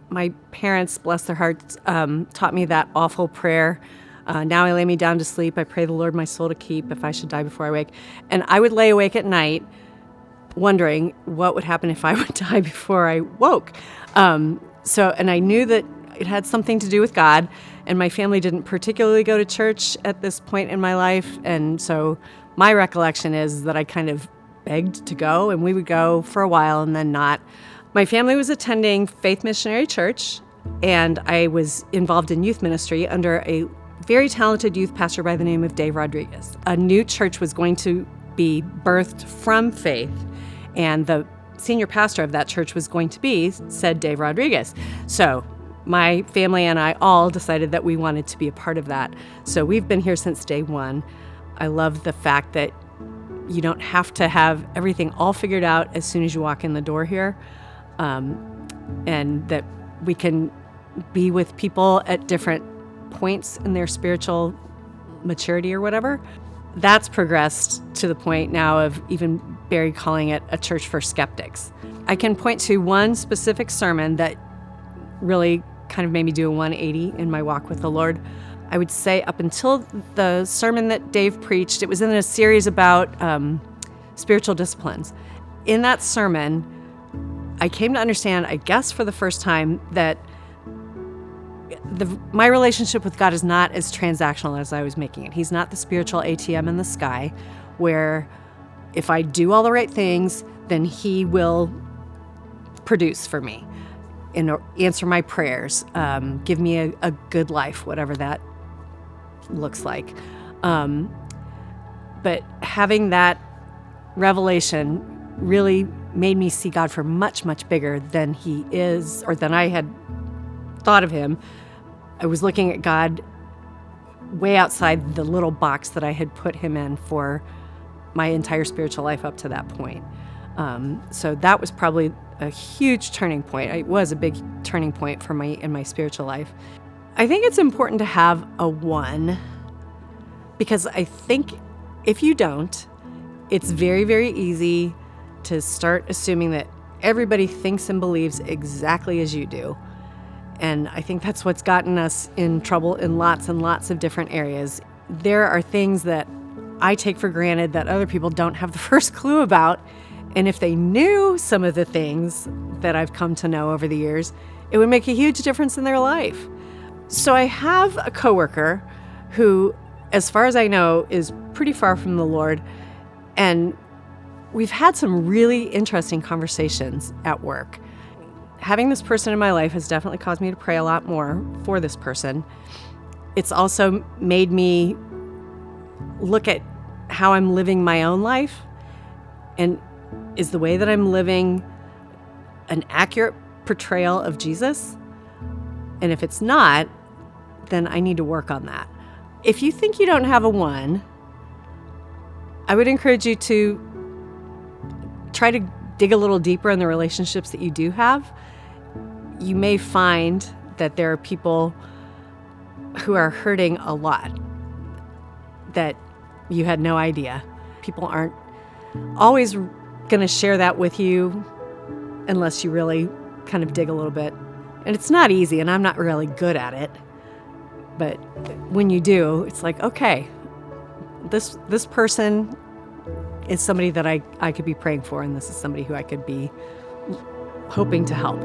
My parents, bless their hearts, taught me that awful prayer. Now I lay me down to sleep. I pray the Lord my soul to keep if I should die before I wake. And I would lay awake at night wondering what would happen if I would die before I woke. And I knew that it had something to do with God, and my family didn't particularly go to church at this point in my life. And so my recollection is that I kind of begged to go, and we would go for a while and then not. My family was attending Faith Missionary Church, and I was involved in youth ministry under a very talented youth pastor by the name of Dave Rodriguez. A new church was going to be birthed from Faith, and the senior pastor of that church was going to be said Dave Rodriguez. So my family and I all decided that we wanted to be a part of that. So we've been here since day one. I love the fact that you don't have to have everything all figured out as soon as you walk in the door here, and that we can be with people at different points in their spiritual maturity or whatever. That's progressed to the point now of even Barry calling it a church for skeptics. I can point to one specific sermon that really kind of made me do a 180 in my walk with the Lord. I would say up until the sermon that Dave preached, it was in a series about spiritual disciplines. In that sermon, I came to understand, I guess for the first time, that my relationship with God is not as transactional as I was making it. He's not the spiritual ATM in the sky where if I do all the right things, then he will produce for me and answer my prayers, give me a good life, whatever that looks like. But having that revelation really made me see God for much, much bigger than he is, or than I had thought of him. I was looking at God way outside the little box that I had put him in for my entire spiritual life up to that point. So that was probably a huge turning point. It was a big turning point for in my spiritual life. I think it's important to have a one, because I think if you don't, it's very, very easy to start assuming that everybody thinks and believes exactly as you do. And I think that's what's gotten us in trouble in lots and lots of different areas. There are things that I take for granted that other people don't have the first clue about. And if they knew some of the things that I've come to know over the years, it would make a huge difference in their life. So I have a coworker who, as far as I know, is pretty far from the Lord. And we've had some really interesting conversations at work. Having this person in my life has definitely caused me to pray a lot more for this person. It's also made me look at how I'm living my own life, and is the way that I'm living an accurate portrayal of Jesus? And if it's not, then I need to work on that. If you think you don't have a one, I would encourage you to try to dig a little deeper in the relationships that you do have. You may find that there are people who are hurting a lot that you had no idea. People aren't always going to share that with you unless you really kind of dig a little bit. And it's not easy, and I'm not really good at it. But when you do, it's like, okay, this person is somebody that I could be praying for, and this is somebody who I could be hoping to help.